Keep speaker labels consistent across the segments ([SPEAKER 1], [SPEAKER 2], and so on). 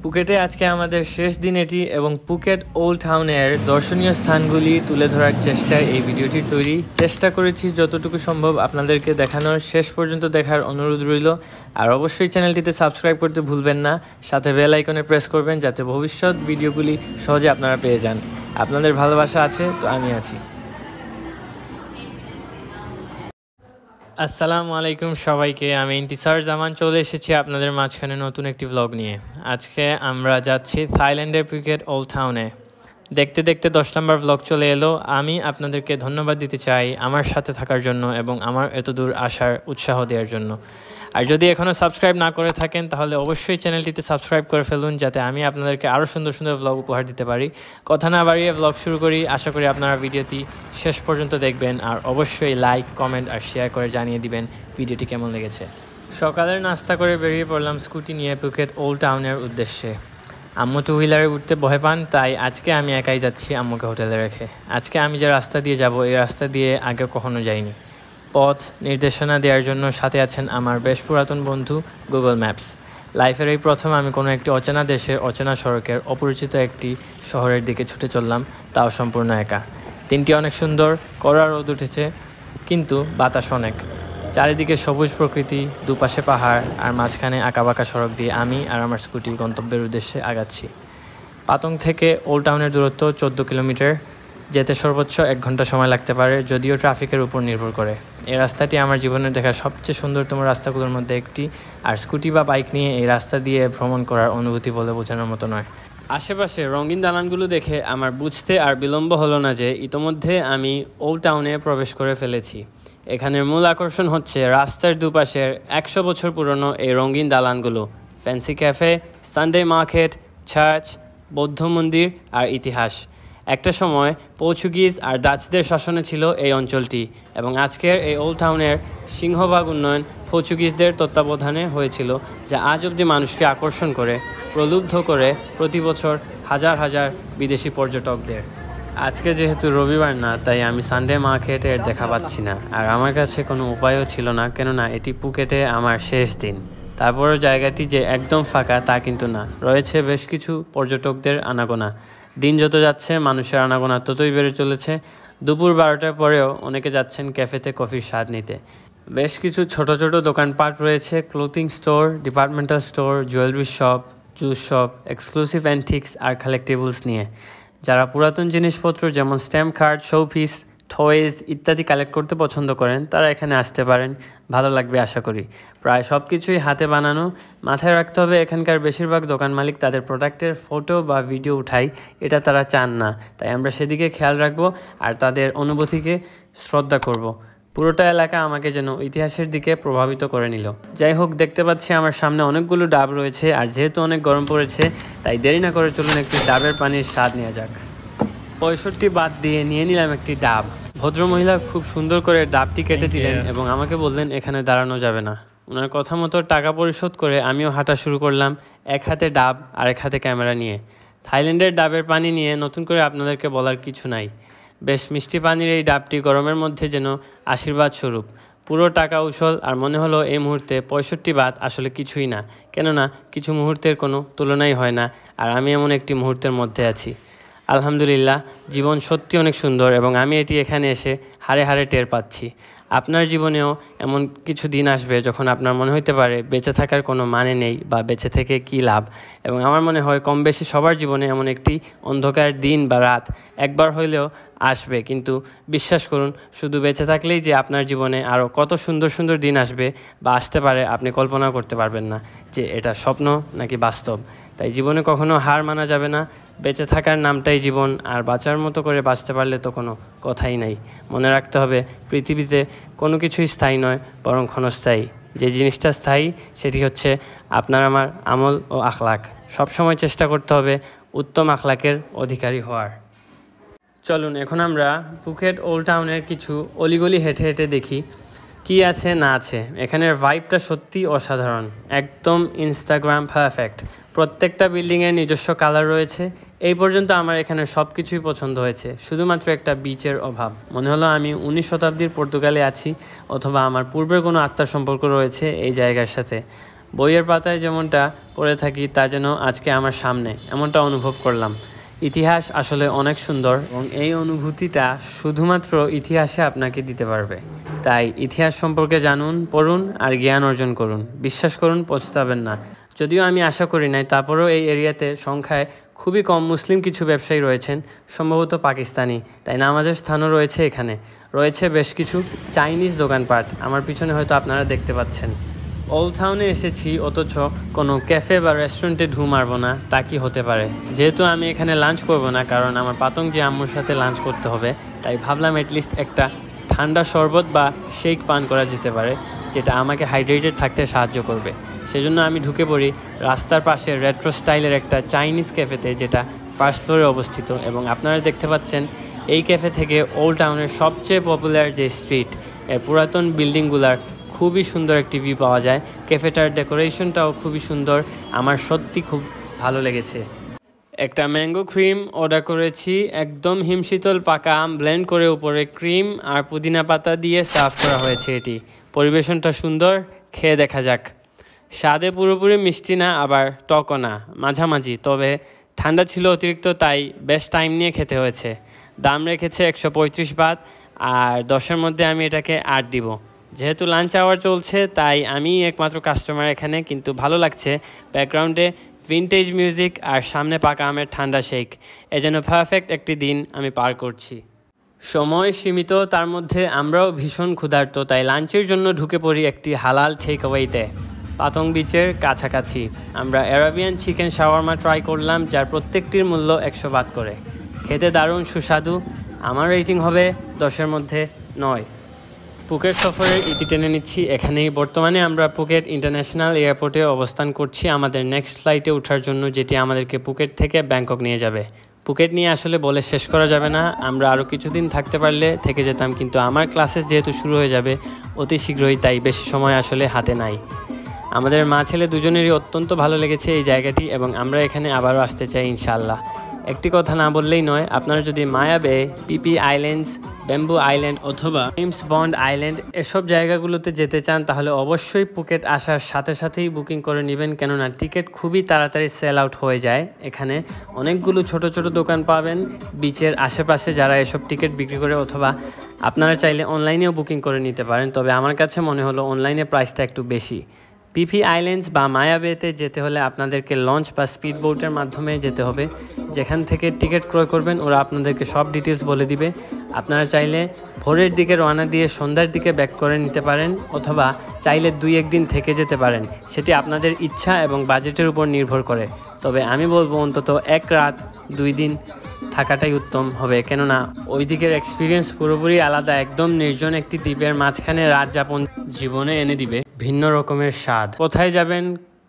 [SPEAKER 1] পুকেটে আজকে আমাদের শেষ দিন এটি এবং পুকেট ওল্ড টাউনের দর্শনীয় স্থানগুলি তুলে ধরার চেষ্টায় এই ভিডিওটি তৈরি। চেষ্টা করেছি যতটুকু সম্ভব আপনাদেরকে দেখানোর, শেষ পর্যন্ত দেখার অনুরোধ রইল। আর অবশ্যই চ্যানেলটিতে সাবস্ক্রাইব করতে ভুলবেন না, সাথে বেল আইকনে প্রেস করবেন যাতে ভবিষ্যৎ ভিডিওগুলি সহজে আপনারা পেয়ে যান। আপনাদের ভালোবাসা আছে তো আমি আছি। আসসালামু আলাইকুম সবাইকে, আমি ইন্তিসার জামান চলে এসেছি আপনাদের মাঝখানে নতুন একটি ভ্লগ নিয়ে। আজকে আমরা যাচ্ছি থাইল্যান্ডের পুকেট ওল্ড টাউনে। দেখতে দেখতে 10 নম্বর ভ্লগ চলে এলো। আমি আপনাদেরকে ধন্যবাদ দিতে চাই আমার সাথে থাকার জন্য এবং আমার এতদূর আসার উৎসাহ দেওয়ার জন্য। আর যদি এখনও সাবস্ক্রাইব না করে থাকেন তাহলে অবশ্যই চ্যানেলটিতে সাবস্ক্রাইব করে ফেলুন যাতে আমি আপনাদেরকে আরও সুন্দর সুন্দর ভ্লগ উপহার দিতে পারি। কথা না বাড়িয়ে ভ্লগ শুরু করি। আশা করি আপনারা ভিডিওটি শেষ পর্যন্ত দেখবেন আর অবশ্যই লাইক, কমেন্ট আর শেয়ার করে জানিয়ে দিবেন ভিডিওটি কেমন লেগেছে। সকালের নাস্তা করে বেরিয়ে পড়লাম স্কুটি নিয়ে পুকেট ওল্ড টাউনের উদ্দেশ্যে। আম্মু টু হুইলারে উঠতে ভয় পান, তাই আজকে আমি একাই যাচ্ছি আম্মুকে হোটেলে রেখে। আজকে আমি যে রাস্তা দিয়ে যাব এই রাস্তা দিয়ে আগে কখনো যাইনি। পথ নির্দেশনা দেওয়ার জন্য সাথে আছেন আমার বেশ পুরাতন বন্ধু গুগল ম্যাপস। লাইফের এই প্রথম আমি কোনো একটি অচেনা দেশের অচেনা সড়কের অপরিচিত একটি শহরের দিকে ছুটে চললাম, তাও সম্পূর্ণ একা। দিনটি অনেক সুন্দর, কড়া রোদ উঠেছে কিন্তু বাতাস অনেক। চারিদিকে সবুজ প্রকৃতি, দুপাশে পাহাড় আর মাঝখানে আঁকাবাঁকা সড়ক দিয়ে আমি আর আমার স্কুটি গন্তব্যের উদ্দেশ্যে আগাচ্ছি। পাতং থেকে ওল্ড টাউনের দূরত্ব 14 কিলোমিটার। যেতে সর্বোচ্চ 1 ঘন্টা সময় লাগতে পারে, যদিও ট্রাফিকের উপর নির্ভর করে। এই রাস্তাটি আমার জীবনের দেখা সবচেয়ে সুন্দরতম রাস্তাগুলোর মধ্যে একটি, আর স্কুটি বা বাইক নিয়ে এই রাস্তা দিয়ে ভ্রমণ করার অনুভূতি বলে বোঝানোর মতো নয়। আশেপাশে রঙিন দালানগুলো দেখে আমার বুঝতে আর বিলম্ব হলো না যে ইতোমধ্যে আমি ওল্ড টাউনে প্রবেশ করে ফেলেছি। এখানের মূল আকর্ষণ হচ্ছে রাস্তার দুপাশের 100 বছর পুরনো এই রঙিন দালানগুলো, fancy cafe, Sunday market, church, বৌদ্ধ মন্দির আর ইতিহাস। একটা সময় পর্তুগিজ আর ডাচদের শাসনে ছিল এই অঞ্চলটি এবং আজকের এই ওল্ড টাউনের সিংহভাগ উন্নয়ন পর্তুগিজদের তত্ত্বাবধানে হয়েছিল, যা আজ অবধি মানুষকে আকর্ষণ করে, প্রলুব্ধ করে প্রতি বছর হাজার হাজার বিদেশি পর্যটকদের। আজকে যেহেতু রবিবার না, তাই আমি সানডে মার্কেটের দেখা পাচ্ছি না, আর আমার কাছে কোনো উপায়ও ছিল না, কেননা এটি পুকেটে আমার শেষ দিন। তারপরও জায়গাটি যে একদম ফাঁকা তা কিন্তু না, রয়েছে বেশ কিছু পর্যটকদের আনাগোনা। দিন যত যাচ্ছে মানুষের আনাগোনা ততই বেড়ে চলেছে। দুপুর 12টার পরেও অনেকে যাচ্ছেন ক্যাফেতে কফির স্বাদ নিতে। বেশ কিছু ছোট ছোট দোকানপাট রয়েছে, clothing store, departmental store, jewellery shop, juice shop, exclusive antiques আর কালেক্টেবলস নিয়ে। যারা পুরাতন জিনিসপত্র যেমন স্ট্যাম্প কার্ড, শোপিস, টয়েজ ইত্যাদি কালেক্ট করতে পছন্দ করেন তারা এখানে আসতে পারেন, ভালো লাগবে আশা করি। প্রায় সব কিছুই হাতে বানানো। মাথায় রাখতে হবে এখানকার বেশিরভাগ দোকান মালিক তাদের প্রোডাক্টের ফটো বা ভিডিও উঠাই, এটা তারা চান না, তাই আমরা সেদিকে খেয়াল রাখবো আর তাদের অনুভূতিকে শ্রদ্ধা করব। পুরোটা এলাকা আমাকে যেন ইতিহাসের দিকে প্রভাবিত করে নিল। যাই হোক, দেখতে পাচ্ছি আমার সামনে অনেকগুলো ডাব রয়েছে, আর যেহেতু অনেক গরম পড়েছে তাই দেরি না করে চলুন একটি ডাবের পানির স্বাদ নেওয়া যাক। 65 বাদ দিয়ে নিয়ে নিলাম একটি ডাব। ভদ্রমহিলা খুব সুন্দর করে ডাবটি কেটে দিলেন এবং আমাকে বললেন এখানে দাঁড়ানো যাবে না। ওনার কথা মতো টাকা পরিশোধ করে আমিও হাঁটা শুরু করলাম, এক হাতে ডাব আর এক হাতে ক্যামেরা নিয়ে। থাইল্যান্ডের ডাবের পানি নিয়ে নতুন করে আপনাদেরকে বলার কিছু নাই। বেশ মিষ্টি পানির এই ডাবটি গরমের মধ্যে যেন আশীর্বাদ স্বরূপ। পুরো টাকা উসল, আর মনে হলো এই মুহূর্তে 65 বাত আসলে কিছুই না, কেননা কিছু মুহূর্তের কোনো তুলনাই হয় না, আর আমি এমন একটি মুহূর্তের মধ্যে আছি। আলহামদুলিল্লাহ, জীবন সত্যি অনেক সুন্দর এবং আমি এটি এখানে এসে হাড়ে হাড়ে টের পাচ্ছি। আপনার জীবনেও এমন কিছু দিন আসবে যখন আপনার মনে হতে পারে বেঁচে থাকার কোনো মানে নেই বা বেঁচে থেকে কী লাভ, এবং আমার মনে হয় কম বেশি সবার জীবনে এমন একটি অন্ধকার দিন বা রাত একবার হইলেও আসবে। কিন্তু বিশ্বাস করুন, শুধু বেঁচে থাকলেই যে আপনার জীবনে আরও কত সুন্দর সুন্দর দিন আসবে বা আসতে পারে আপনি কল্পনাও করতে পারবেন না যে এটা স্বপ্ন নাকি বাস্তব। তাই জীবনে কখনো হার মানা যাবে না। বেঁচে থাকার নামটাই জীবন, আর বাঁচার মতো করে বাঁচতে পারলে তো কোনো কথাই নাই। মনে রাখতে হবে পৃথিবীতে কোনো কিছুই স্থায়ী নয়, বরং ক্ষণস্থায়ী। যে জিনিসটা স্থায়ী সেটি হচ্ছে আপনার আমার আমল ও আখলাক। সবসময় চেষ্টা করতে হবে উত্তম আখলাকের অধিকারী হওয়ার। চলুন এখন আমরা পুকেট ওল্ড টাউনের কিছু অলিগলি হেঁটে হেঁটে দেখি কি আছে না আছে। এখানের ভাইবটা সত্যি অসাধারণ, একদম ইনস্টাগ্রাম পারফেক্ট। প্রত্যেকটা বিল্ডিংয়ের নিজস্ব কালার রয়েছে। এই পর্যন্ত আমার এখানে সব কিছুই পছন্দ হয়েছে, শুধুমাত্র একটা বিচের অভাব। মনে হলো আমি 19 শতাব্দীর পর্তুগালে আছি, অথবা আমার পূর্বের কোনো আত্মার সম্পর্ক রয়েছে এই জায়গার সাথে। বইয়ের পাতায় যেমনটা পড়ে থাকি তা যেন আজকে আমার সামনে, এমনটা অনুভব করলাম। ইতিহাস আসলে অনেক সুন্দর এবং এই অনুভূতিটা শুধুমাত্র ইতিহাসে আপনাকে দিতে পারবে। তাই ইতিহাস সম্পর্কে জানুন, পড়ুন আর জ্ঞান অর্জন করুন। বিশ্বাস করুন, পস্তাবেন না। যদিও আমি আশা করি নাই, তারপরেও এই এরিয়াতে সংখ্যায় খুবই কম মুসলিম কিছু ব্যবসায়ী রয়েছেন, সম্ভবত পাকিস্তানি। তাই নামাজের স্থানও রয়েছে এখানে। রয়েছে বেশ কিছু চাইনিজ দোকানপাট, আমার পিছনে হয়তো আপনারা দেখতে পাচ্ছেন। ওল্ড টাউনে এসেছি, অথচ কোনো ক্যাফে বা রেস্টুরেন্টে ঢু মারব না, তা কি হতে পারে? যেহেতু আমি এখানে লাঞ্চ করব না, কারণ আমার পাতঙ্গি আম্মুর সাথে লাঞ্চ করতে হবে, তাই ভাবলাম অ্যাটলিস্ট একটা ঠান্ডা শরবত বা শেক পান করা যেতে পারে, যেটা আমাকে হাইড্রেটেড থাকতে সাহায্য করবে। সেজন্য আমি ঢুকে পড়ি রাস্তার পাশে রেট্রো স্টাইলের একটা চাইনিজ ক্যাফেতে, যেটা ফার্স্ট ফ্লোরে অবস্থিত। এবং আপনারা দেখতে পাচ্ছেন এই ক্যাফে থেকে ওল্ড টাউনের সবচেয়ে পপুলার যে স্ট্রিট, পুরাতন বিল্ডিংগুলার খুবই সুন্দর একটি ভিউ পাওয়া যায়। ক্যাফেটার ডেকোরেশনটাও খুবই সুন্দর, আমার সত্যি খুব ভালো লেগেছে। একটা ম্যাঙ্গো ক্রিম অর্ডার করেছি, একদম হিমশীতল পাকা আম ব্লেন্ড করে উপরে ক্রিম আর পুদিনা পাতা দিয়ে সার্ভ করা হয়েছে। এটি পরিবেশনটা সুন্দর, খেয়ে দেখা যাক। স্বাদে পুরোপুরি মিষ্টি না, আবার টকও না, মাঝামাঝি। তবে ঠান্ডা ছিল অতিরিক্ত, তাই বেশ টাইম নিয়ে খেতে হয়েছে। দাম রেখেছে 135 বাত, আর 10-এর মধ্যে আমি এটাকে 8 দিব। যেহেতু লাঞ্চ আওয়ার চলছে, তাই আমি একমাত্র কাস্টমার এখানে, কিন্তু ভালো লাগছে। ব্যাকগ্রাউন্ডে ভিনটেজ মিউজিক আর সামনে পাকা আমের ঠান্ডা শেক, এ যেন পারফেক্ট একটি দিন আমি পার করছি। সময় সীমিত, তার মধ্যে আমরাও ভীষণ ক্ষুধার্ত, তাই লাঞ্চের জন্য ঢুকে পড়ি একটি হালাল টেকঅ্যাওয়েতে। পাতং বিচের কাছাকাছি আমরা অ্যারাবিয়ান চিকেন শাওয়ারমা ট্রাই করলাম, যার প্রত্যেকটির মূল্য 100 বাত করে। খেতে দারুণ সুস্বাদু। আমার রেটিং হবে 10-এর মধ্যে 9। পুকেট সফরের ইতি টেনে নিচ্ছি এখানেই। বর্তমানে আমরা পুকেট ইন্টারন্যাশনাল এয়ারপোর্টে অবস্থান করছি আমাদের নেক্সট ফ্লাইটে ওঠার জন্য, যেটি আমাদেরকে পুকেট থেকে ব্যাংকক নিয়ে যাবে। পুকেট নিয়ে আসলে বলে শেষ করা যাবে না। আমরা আরও কিছুদিন থাকতে পারলে থেকে যেতাম, কিন্তু আমার ক্লাসেস যেহেতু শুরু হয়ে যাবে অতি শীঘ্রই, তাই বেশি সময় আসলে হাতে নাই। আমাদের মা ছেলে দুজনেরই অত্যন্ত ভালো লেগেছে এই জায়গাটি, এবং আমরা এখানে আবারও আসতে চাই ইনশাআল্লাহ। একটি কথা না বললেই নয়, আপনারা যদি মায়া বে, পিপি আইল্যান্ডস, ব্যাম্বু আইল্যান্ড অথবা জেমস বন্ড আইল্যান্ড এসব জায়গাগুলোতে যেতে চান, তাহলে অবশ্যই পুকেট আসার সাথে সাথেই বুকিং করে নেবেন, কেননা টিকিট খুবই তাড়াতাড়ি সেল আউট হয়ে যায়। এখানে অনেকগুলো ছোট ছোট দোকান পাবেন বিচের আশেপাশে, যারা এসব টিকিট বিক্রি করে, অথবা আপনারা চাইলে অনলাইনেও বুকিং করে নিতে পারেন। তবে আমার কাছে মনে হলো অনলাইনে প্রাইসটা একটু বেশি। পিপি আইল্যান্ডস বা মায়া বেতে যেতে হলে আপনাদেরকে লঞ্চ বা স্পিড বোটের মাধ্যমে যেতে হবে। যেখান থেকে টিকিট ক্রয় করবেন ওরা আপনাদেরকে সব ডিটেলস বলে দিবে। আপনারা চাইলে ভোরের দিকে রওনা দিয়ে সন্ধ্যার দিকে ব্যাক করে নিতে পারেন, অথবা চাইলে 2-1 দিন থেকে যেতে পারেন। সেটি আপনাদের ইচ্ছা এবং বাজেটের উপর নির্ভর করে। তবে আমি বলবো অন্তত 1 রাত 2 দিন থাকাটাই উত্তম হবে, কেননা ওই দিকের এক্সপিরিয়েন্স পুরোপুরি আলাদা। একদম নির্জন একটি দ্বীপের মাঝখানে রাত যাপন জীবনে এনে দিবে ভিন্ন রকমের স্বাদ। কোথায় যাবেন,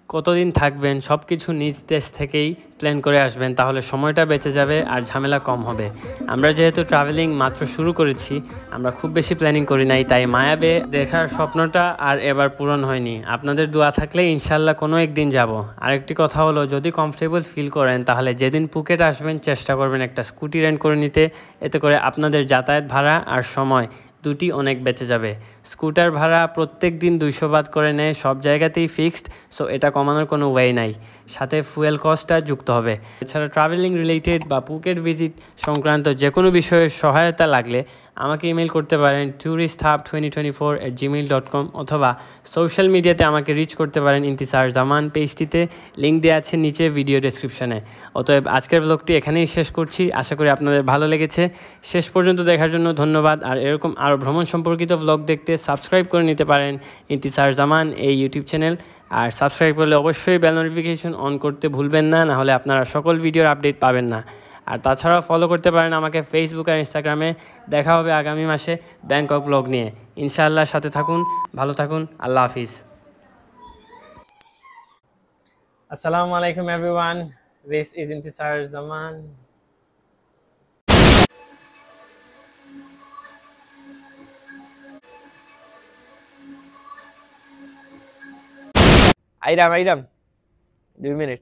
[SPEAKER 1] কতদিন থাকবেন, সব কিছু নিজ দেশ থেকেই প্ল্যান করে আসবেন, তাহলে সময়টা বেঁচে যাবে আর ঝামেলা কম হবে। আমরা যেহেতু ট্রাভেলিং মাত্র শুরু করেছি, আমরা খুব বেশি প্ল্যানিং করি নাই, তাই মায়া বে দেখার স্বপ্নটা আর এবার পূরণ হয়নি। আপনাদের দোয়া থাকলে ইনশাল্লাহ কোনো একদিন যাব। আরেকটি কথা হলো, যদি কমফোর্টেবল ফিল করেন তাহলে যেদিন পুকেট আসবেন চেষ্টা করবেন একটা স্কুটি রেন্ট করে নিতে। এতে করে আপনাদের যাতায়াত ভাড়া আর সময় দুটি অনেক বেঁচে যাবে। স্কুটার ভাড়া প্রত্যেক দিন 200 বাত করে নেয়, সব জায়গাতেই ফিক্সড, সো এটা কমানোর কোনো ওয়ে নাই। সাথে ফুয়েল কস্টটা যুক্ত হবে। এছাড়া ট্রাভেলিং রিলেটেড বা পুকেট ভিজিট সংক্রান্ত যে কোনো বিষয়ে সহায়তা লাগলে আমাকে ইমেল করতে পারেন touristhub2024@gmail.com, অথবা সোশ্যাল মিডিয়াতে আমাকে রিচ করতে পারেন ইন্তিসার জামান পেজটিতে, লিঙ্ক দেওয়া আছে নিচে ভিডিও ডেসক্রিপশনে। অতএব আজকের ব্লগটি এখানেই শেষ করছি। আশা করি আপনাদের ভালো লেগেছে। শেষ পর্যন্ত দেখার জন্য ধন্যবাদ। আর এরকম আরও ভ্রমণ সম্পর্কিত ব্লগ দেখতে সাবস্ক্রাইব করে নিতে পারেন ইন্তিসার জামান এই ইউটিউব চ্যানেল। আর সাবস্ক্রাইব করলে অবশ্যই বেল নোটিফিকেশন অন করতে ভুলবেন না, নাহলে আপনারা সকল ভিডিওর আপডেট পাবেন না। আর তাছাড়াও ফলো করতে পারেন আমাকে ফেসবুক আর ইনস্টাগ্রামে। দেখা হবে আগামী মাসে ব্যাংকক ব্লগ নিয়ে ইনশাআল্লাহ। সাথে থাকুন, ভালো থাকুন, আল্লাহ হাফিজ। আসসালামু আলাইকুম everyone, this is Intisar Zaman. আইরাম 2 মিনিট।